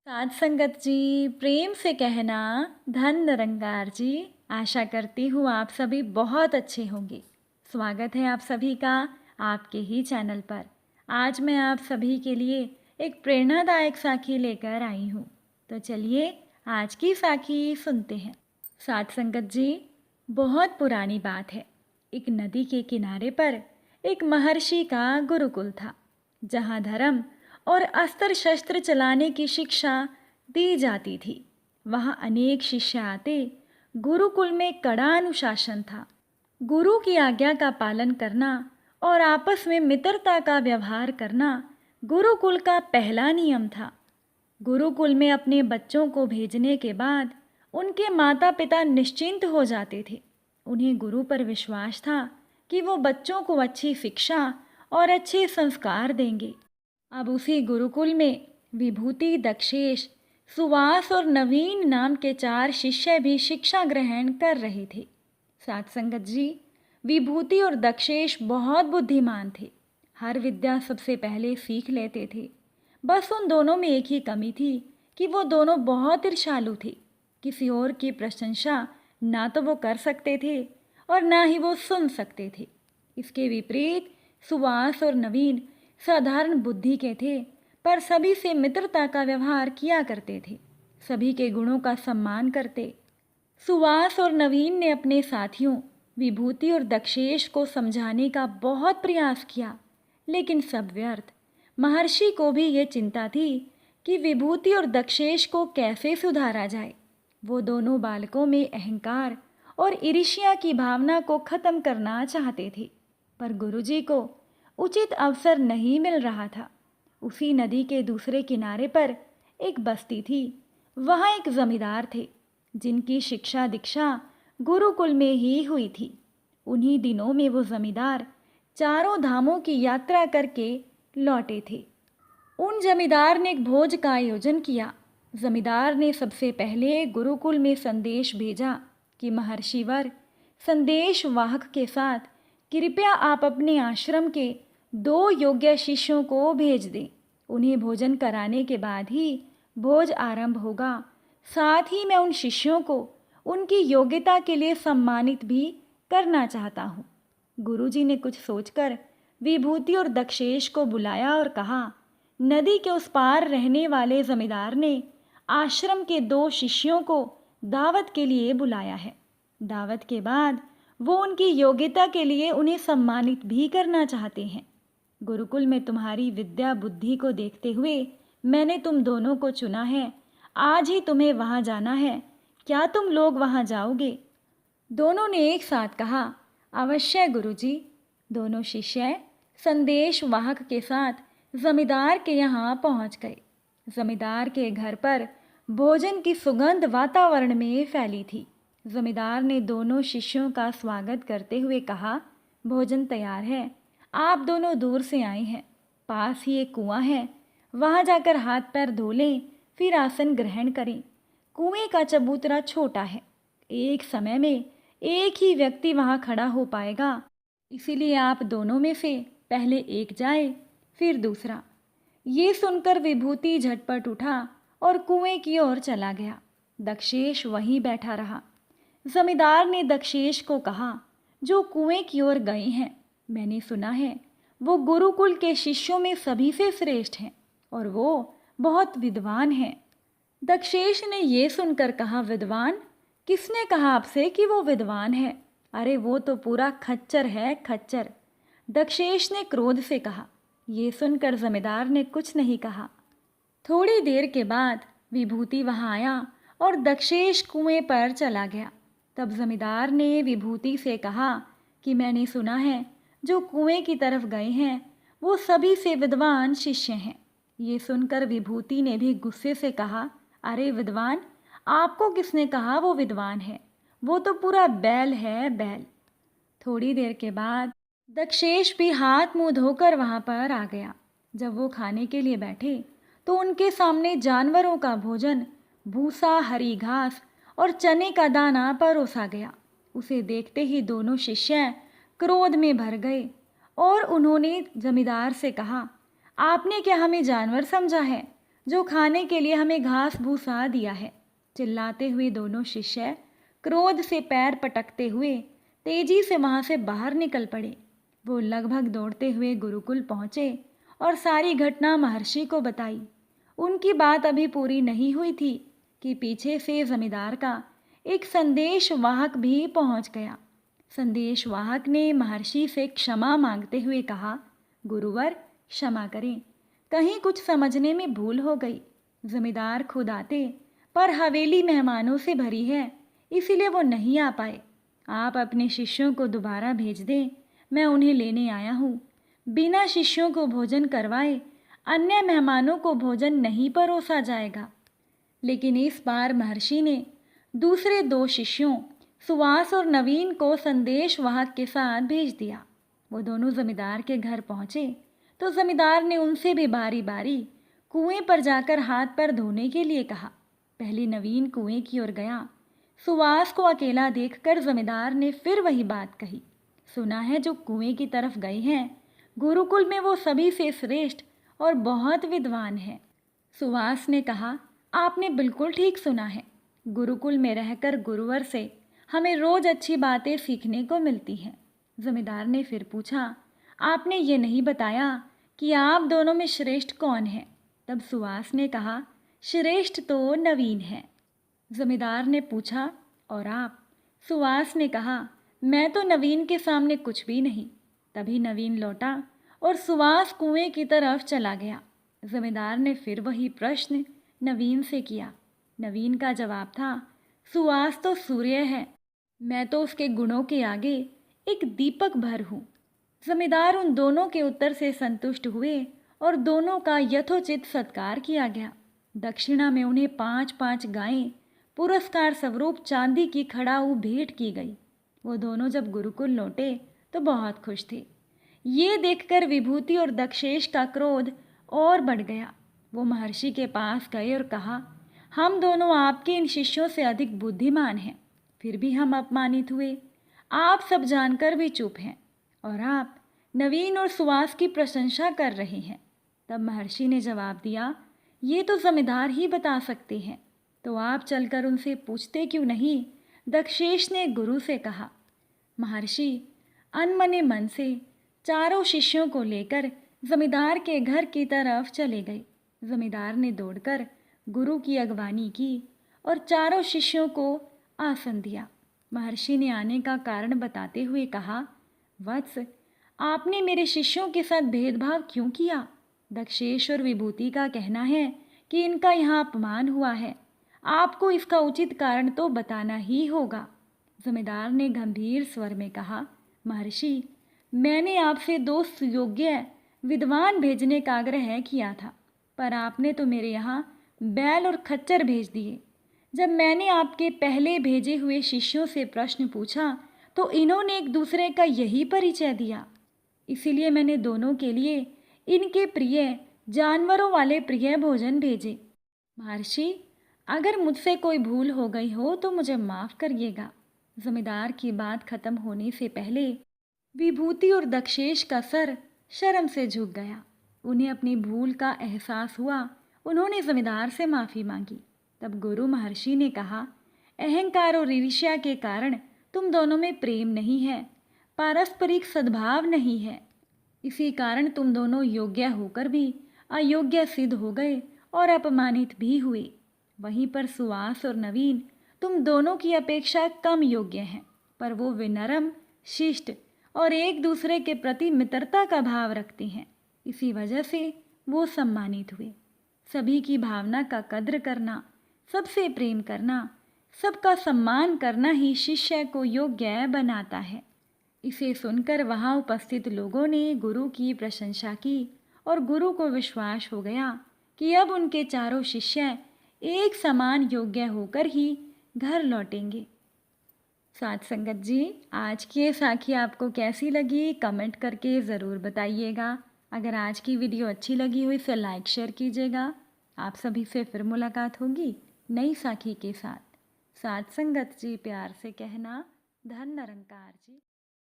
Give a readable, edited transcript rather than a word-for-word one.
साध संगत जी, प्रेम से कहना धन निरंकार जी। आशा करती हूँ आप सभी बहुत अच्छे होंगे। स्वागत है आप सभी का आपके ही चैनल पर। आज मैं आप सभी के लिए एक प्रेरणादायक साखी लेकर आई हूँ। तो चलिए आज की साखी सुनते हैं। साध संगत जी, बहुत पुरानी बात है। एक नदी के किनारे पर एक महर्षि का गुरुकुल था, जहाँ धर्म और अस्त्र शस्त्र चलाने की शिक्षा दी जाती थी। वहाँ अनेक शिष्य आते। गुरुकुल में कड़ा अनुशासन था। गुरु की आज्ञा का पालन करना और आपस में मित्रता का व्यवहार करना गुरुकुल का पहला नियम था। गुरुकुल में अपने बच्चों को भेजने के बाद उनके माता पिता निश्चिंत हो जाते थे। उन्हें गुरु पर विश्वास था कि वो बच्चों को अच्छी शिक्षा और अच्छे संस्कार देंगे। अब उसी गुरुकुल में विभूति, दक्षेश, सुवास और नवीन नाम के 4 शिष्य भी शिक्षा ग्रहण कर रहे थे। साथ संगत जी, विभूति और दक्षेश बहुत बुद्धिमान थे। हर विद्या सबसे पहले सीख लेते थे। बस उन दोनों में एक ही कमी थी कि वो दोनों बहुत ईर्ष्यालु थे। किसी और की प्रशंसा ना तो वो कर सकते थे और ना ही वो सुन सकते थे। इसके विपरीत सुवास और नवीन साधारण बुद्धि के थे, पर सभी से मित्रता का व्यवहार किया करते थे। सभी के गुणों का सम्मान करते। सुवास और नवीन ने अपने साथियों विभूति और दक्षेश को समझाने का बहुत प्रयास किया, लेकिन सब व्यर्थ। महर्षि को भी ये चिंता थी कि विभूति और दक्षेश को कैसे सुधारा जाए। वो दोनों बालकों में अहंकार और ईर्ष्या की भावना को खत्म करना चाहते थे, पर गुरुजी को उचित अवसर नहीं मिल रहा था। उसी नदी के दूसरे किनारे पर एक बस्ती थी। वहाँ एक जमींदार थे, जिनकी शिक्षा दीक्षा गुरुकुल में ही हुई थी। उन्हीं दिनों में वो जमींदार 4 धामों की यात्रा करके लौटे थे। उन जमींदार ने एक भोज का आयोजन किया। जमींदार ने सबसे पहले गुरुकुल में संदेश भेजा कि महर्षिवर, संदेश वाहक के साथ कृपया आप अपने आश्रम के 2 योग्य शिष्यों को भेज दें। उन्हें भोजन कराने के बाद ही भोज आरंभ होगा। साथ ही मैं उन शिष्यों को उनकी योग्यता के लिए सम्मानित भी करना चाहता हूँ। गुरुजी ने कुछ सोचकर विभूति और दक्षेश को बुलाया और कहा, नदी के उस पार रहने वाले जमींदार ने आश्रम के 2 शिष्यों को दावत के लिए बुलाया है। दावत के बाद वो उनकी योग्यता के लिए उन्हें सम्मानित भी करना चाहते हैं। गुरुकुल में तुम्हारी विद्या बुद्धि को देखते हुए मैंने तुम दोनों को चुना है। आज ही तुम्हें वहाँ जाना है। क्या तुम लोग वहाँ जाओगे? दोनों ने एक साथ कहा, अवश्य गुरुजी। दोनों शिष्य संदेश वाहक के साथ जमींदार के यहाँ पहुँच गए। जमींदार के घर पर भोजन की सुगंध वातावरण में फैली थी। जमींदार ने दोनों शिष्यों का स्वागत करते हुए कहा, भोजन तैयार है। आप दोनों दूर से आए हैं। पास ही एक कुआं है, वहाँ जाकर हाथ पैर धो लें, फिर आसन ग्रहण करें। कुएं का चबूतरा छोटा है। एक समय में एक ही व्यक्ति वहाँ खड़ा हो पाएगा, इसीलिए आप दोनों में से पहले एक जाए, फिर दूसरा। ये सुनकर विभूति झटपट उठा और कुएं की ओर चला गया। दक्षेश वहीं बैठा रहा। जमींदार ने दक्षेश को कहा, जो कुएं की ओर गए हैं, मैंने सुना है वो गुरुकुल के शिष्यों में सभी से श्रेष्ठ हैं और वो बहुत विद्वान हैं। दक्षेश ने ये सुनकर कहा, विद्वान? किसने कहा आपसे कि वो विद्वान है? अरे वो तो पूरा खच्चर है, खच्चर। दक्षेश ने क्रोध से कहा। ये सुनकर जमींदार ने कुछ नहीं कहा। थोड़ी देर के बाद विभूति वहाँ आया और दक्षेश कुएं पर चला गया। तब जमींदार ने विभूति से कहा कि मैंने सुना है जो कुएं की तरफ गए हैं वो सभी से विद्वान शिष्य हैं। ये सुनकर विभूति ने भी गुस्से से कहा, अरे विद्वान, आपको किसने कहा वो विद्वान है? वो तो पूरा बैल है, बैल। थोड़ी देर के बाद दक्षेश भी हाथ मुंह धोकर वहाँ पर आ गया। जब वो खाने के लिए बैठे तो उनके सामने जानवरों का भोजन, भूसा, हरी घास और चने का दाना परोसा गया। उसे देखते ही दोनों शिष्य क्रोध में भर गए और उन्होंने जमींदार से कहा, आपने क्या हमें जानवर समझा है? जो खाने के लिए हमें घास भूसा दिया है। चिल्लाते हुए दोनों शिष्य क्रोध से पैर पटकते हुए तेजी से वहां से बाहर निकल पड़े। वो लगभग दौड़ते हुए गुरुकुल पहुंचे और सारी घटना महर्षि को बताई। उनकी बात अभी पूरी नहीं हुई थी कि पीछे से जमींदार का एक संदेश वाहक भी पहुंच गया। संदेश वाहक ने महर्षि से क्षमा मांगते हुए कहा, गुरुवर क्षमा करें, कहीं कुछ समझने में भूल हो गई। जमींदार खुद आते, पर हवेली मेहमानों से भरी है, इसीलिए वो नहीं आ पाए। आप अपने शिष्यों को दोबारा भेज दें, मैं उन्हें लेने आया हूँ। बिना शिष्यों को भोजन करवाए अन्य मेहमानों को भोजन नहीं परोसा जाएगा। लेकिन इस बार महर्षि ने दूसरे 2 शिष्यों सुवास और नवीन को संदेश वाहक के साथ भेज दिया। वो दोनों जमींदार के घर पहुंचे तो जमींदार ने उनसे भी बारी बारी कुएं पर जाकर हाथ पैर धोने के लिए कहा। पहले नवीन कुएं की ओर गया। सुवास को अकेला देखकर जमींदार ने फिर वही बात कही, सुना है जो कुएं की तरफ गए हैं, गुरुकुल में वो सभी से श्रेष्ठ और बहुत विद्वान है। सुवास ने कहा, आपने बिल्कुल ठीक सुना है। गुरुकुल में रहकर गुरुवर से हमें रोज अच्छी बातें सीखने को मिलती हैं। जमींदार ने फिर पूछा, आपने ये नहीं बताया कि आप दोनों में श्रेष्ठ कौन है। तब सुवास ने कहा, श्रेष्ठ तो नवीन है। जमींदार ने पूछा, और आप? सुवास ने कहा, मैं तो नवीन के सामने कुछ भी नहीं। तभी नवीन लौटा और सुवास कुएं की तरफ चला गया। जमींदार ने फिर वही प्रश्न नवीन से किया। नवीन का जवाब था, सुवास तो सूर्य है, मैं तो उसके गुणों के आगे एक दीपक भर हूँ। जमींदार उन दोनों के उत्तर से संतुष्ट हुए और दोनों का यथोचित सत्कार किया गया। दक्षिणा में उन्हें 5-5 गायें पुरस्कार स्वरूप चांदी की खड़ाऊ भेंट की गई। वो दोनों जब गुरुकुल लौटे तो बहुत खुश थे। ये देखकर विभूति और दक्षेश का क्रोध और बढ़ गया। वो महर्षि के पास गए और कहा, हम दोनों आपके इन शिष्यों से अधिक बुद्धिमान हैं, फिर भी हम अपमानित हुए। आप सब जानकर भी चुप हैं और आप नवीन और सुवास की प्रशंसा कर रहे हैं। तब महर्षि ने जवाब दिया, ये तो जमींदार ही बता सकते हैं, तो आप चलकर उनसे पूछते क्यों नहीं। दक्षेश ने गुरु से कहा। महर्षि अनमने मन से चारों शिष्यों को लेकर जमींदार के घर की तरफ चले गए। जमींदार ने दौड़कर गुरु की अगवानी की और चारों शिष्यों को आसन दिया। महर्षि ने आने का कारण बताते हुए कहा, वत्स, आपने मेरे शिष्यों के साथ भेदभाव क्यों किया? दक्षेश और विभूति का कहना है कि इनका यहाँ अपमान हुआ है। आपको इसका उचित कारण तो बताना ही होगा। जमींदार ने गंभीर स्वर में कहा, महर्षि, मैंने आपसे 2 सुयोग्य विद्वान भेजने का आग्रह किया था, पर आपने तो मेरे यहाँ बैल और खच्चर भेज दिए। जब मैंने आपके पहले भेजे हुए शिष्यों से प्रश्न पूछा तो इन्होंने एक दूसरे का यही परिचय दिया। इसीलिए मैंने दोनों के लिए इनके प्रिय जानवरों वाले प्रिय भोजन भेजे। महर्षि, अगर मुझसे कोई भूल हो गई हो तो मुझे माफ़ करिएगा। जमींदार की बात खत्म होने से पहले विभूति और दक्षेश का सर शर्म से झुक गया। उन्हें अपनी भूल का एहसास हुआ। उन्होंने जमींदार से माफ़ी मांगी। तब गुरु महर्षि ने कहा, अहंकार और ईर्ष्या के कारण तुम दोनों में प्रेम नहीं है, पारस्परिक सद्भाव नहीं है। इसी कारण तुम दोनों योग्य होकर भी अयोग्य सिद्ध हो गए और अपमानित भी हुए। वहीं पर सुवास और नवीन तुम दोनों की अपेक्षा कम योग्य हैं, पर वो विनम्र, शिष्ट और एक दूसरे के प्रति मित्रता का भाव रखते हैं। इसी वजह से वो सम्मानित हुए। सभी की भावना का कद्र करना, सबसे प्रेम करना, सबका सम्मान करना ही शिष्य को योग्य बनाता है। इसे सुनकर वहाँ उपस्थित लोगों ने गुरु की प्रशंसा की और गुरु को विश्वास हो गया कि अब उनके चारों शिष्य एक समान योग्य होकर ही घर लौटेंगे। साथ संगत जी, आज की ये साखी आपको कैसी लगी कमेंट करके ज़रूर बताइएगा। अगर आज की वीडियो अच्छी लगी हो इसे लाइक शेयर कीजिएगा। आप सभी से फिर मुलाकात होगी नई साखी के साथ। साथ संगत जी, प्यार से कहना, धन निरंकार जी।